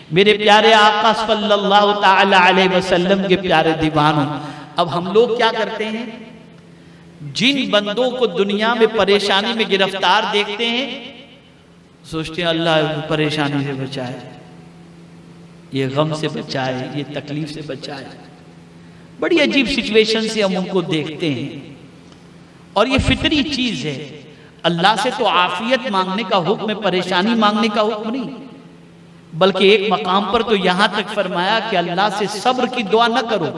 मेरे प्यारे आका सल्लल्लाहु ताला अलैहि वसल्लम के प्यारे दीवानों, अब हम लोग क्या करते हैं, जिन बंदों को दुनिया में परेशानी में गिरफ्तार देखते हैं, सोचते हैं अल्लाह परेशानी से बचाए, ये गम से बचाए, ये तकलीफ से बचाए। बड़ी अजीब सिचुएशन से हम उनको देखते हैं और ये फितरी चीज है। अल्लाह से तो आफियत मांगने का हुक्म है, परेशानी मांगने का हुक्म नहीं। बल्कि एक मकाम पर तो यहां तक फरमाया कि अल्लाह से सब्र की दुआ न करो,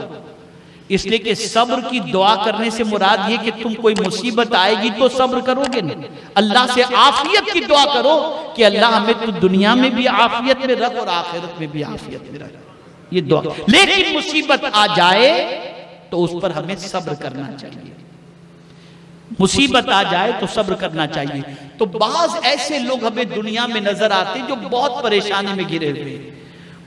इसलिए कि सब्र की दुआ करने से मुराद ये कि तुम कोई मुसीबत आएगी तो सब्र करोगे नहीं। अल्लाह से आफियत की दुआ करो कि अल्लाह हमें तो दुनिया में भी आफियत में रख और आखिरत में भी आफियत में रख, ये दुआ। लेकिन मुसीबत आ जाए तो उस पर हमें सब्र करना चाहिए। मुसीबत आ जाए तो सब्र करना चाहिए। तो बाज ऐसे लोग हमें दुनिया में नजर आते हैं जो बहुत परेशानी में घिरे हुए,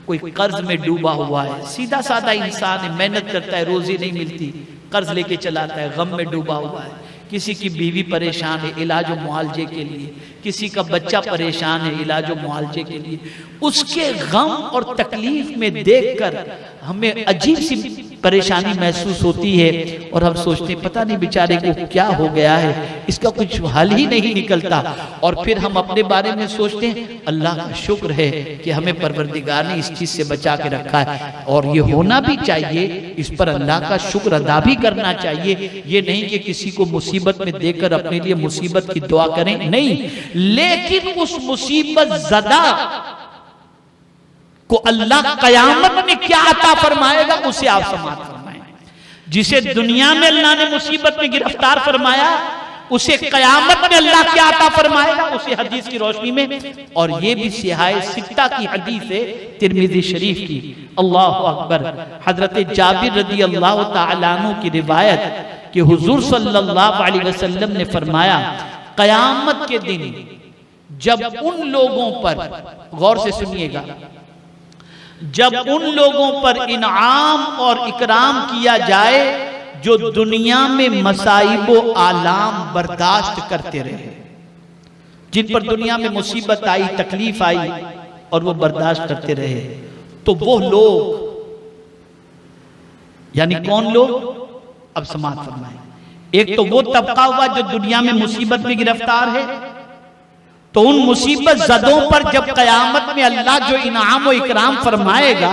कोई कर्ज में डूबा हुआ है, सीधा साधा इंसान है, मेहनत करता है, रोजी नहीं मिलती, कर्ज लेके चलाता है, गम में डूबा हुआ है। किसी की बीवी परेशान है इलाज और मुआवजे के लिए, किसी का बच्चा परेशान है इलाज और मुआवजे के लिए। उसके गम और तकलीफ में देखकर हमें अजीब सी परेशानी महसूस होती है और हम सोचते हैं पता नहीं बेचारे को क्या हो गया है, इसका कुछ हल ही नहीं निकलता। और फिर हम अपने बारे में सोचते हैं अल्लाह का शुक्र है कि हमें परवरदिगार ने इस चीज से बचा के रखा है, और ये होना भी चाहिए, इस पर अल्लाह का शुक्र अदा भी करना चाहिए। ये नहीं कि किसी को मुसीबत में देकर अपने लिए मुसीबत की दुआ करें, नहीं, लेकिन उस मुसीबत ज़दा को अल्लाह कयामत में क्या अता फरमाएगा उसे आप समाअत फरमाएं। जिसे दुनिया में अल्लाह ने मुसीबत में गिरफ्तार फरमाया उसे कयामत में अल्लाह क्या अता फरमाएगा उसे हदीस की रोशनी में। और ये भी सिहाए सित्ता की हदीस है तिरमिज़ी शरीफ की। अल्लाहु अकबर। हजरत जाबिर रदी अल्लाह तआला अन्हु की रिवायत कि हुजूर सल्लल्लाहु अलैहि वसल्लम ने फरमाया, कयामत के दिन जब उन लोगों पर, गौर से सुनिएगा, जब उन लोगों पर इनाम और इकराम किया जाए जो दुनिया में मसाइब व आलाम बर्दाश्त करते रहे, जिन पर दुनिया में मुसीबत आई, तकलीफ आई और वो बर्दाश्त करते रहे, तो वो लोग, यानी कौन लोग, अब समाअत फरमाएं। एक तो वो तबका हुआ जो दुनिया में मुसीबत में गिरफ्तार है, तो उन मुसीबत ज़दों पर जब कयामत में अल्लाह जो इनाम और इकराम फरमाएगा,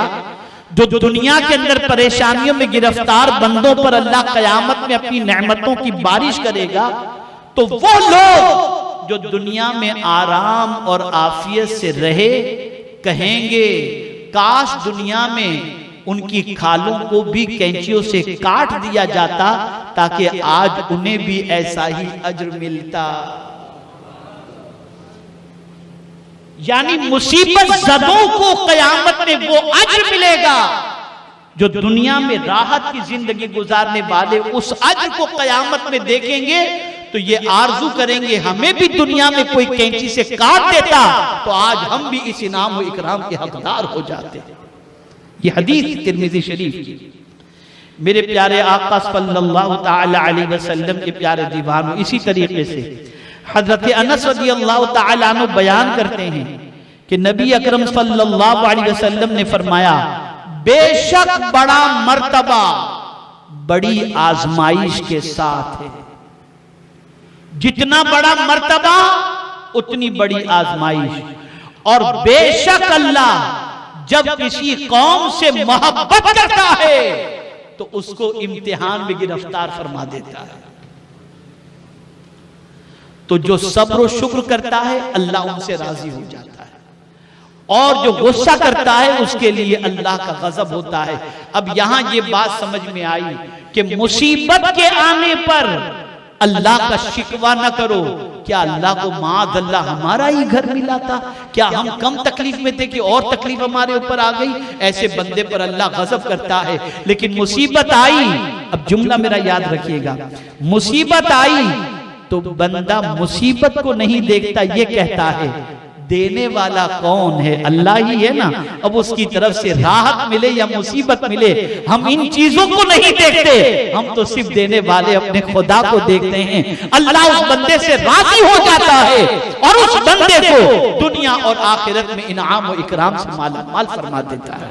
जो दुनिया के अंदर परेशानियों में गिरफ्तार बंदों पर अल्लाह कयामत में अपनी नेमतों की बारिश करेगा, तो वो लोग जो दुनिया में आराम और आफियत से रहे कहेंगे काश दुनिया में उनकी खालों को भी कैंचियों से काट दिया जाता ताकि आज उन्हें भी ऐसा ही अज्र मिलता। यानी मुसीबत ज़दों को कयामत में वो अज्र मिलेगा जो दुनिया में राहत की जिंदगी गुजारने वाले उस अज्र को कयामत में देखेंगे तो ये आरजू करेंगे हमें भी दुनिया में कोई कैंची से काट देता तो आज हम भी इस इनाम और इकराम के हकदार हो जाते। ये हदीस तिरमिज़ी शरीफ की। मेरे प्यारे आका सल्लल्लाहु ताला अलैहि वसल्लम के प्यारे दीवानों, इसी तरीके से हजरत अनस रज़ियल्लाहु ताला अन्हु बयान करते हैं कि नबी अकरम सल्लल्लाहु अलैहि वसल्लम ने फरमाया, बेशक बड़ा मर्तबा बड़ी आजमाइश के साथ है। जितना बड़ा मर्तबा उतनी बड़ी आजमाइश। और बेशक अल्लाह जब किसी कौम से मोहब्बत करता है तो उसको इम्तिहान में गिरफ्तार फरमा देता है। तो जो सब्र और शुक्र करता है अल्लाह उनसे राजी हो जाता है, और जो गुस्सा करता है उसके लिए अल्लाह का गजब होता है। अब यहां ये बात समझ में आई कि मुसीबत के आने पर अल्लाह का शिकवा न करो। क्या अल्लाह को माद अल्लाह हमारा ही घर मिला था? क्या हम कम तकलीफ में थे कि और तकलीफ हमारे ऊपर आ गई? ऐसे बंदे पर अल्लाह गजब करता है। लेकिन मुसीबत आई, अब जुमला मेरा याद रखिएगा, मुसीबत आई तो बंदा मुसीबत को नहीं देखता, ये कहता है देने वाला कौन है? अल्लाह ही है ना। अब उसकी तरफ से राहत मिले या मुसीबत मिले, हम इन चीजों को नहीं देखते, हम तो सिर्फ देने वाले अपने खुदा को देखते हैं। अल्लाह उस बंदे से राजी हो जाता है और उस बंदे को दुनिया दुनिया और आखिरत में इनाम और इकराम से माला माल फरमा देता है।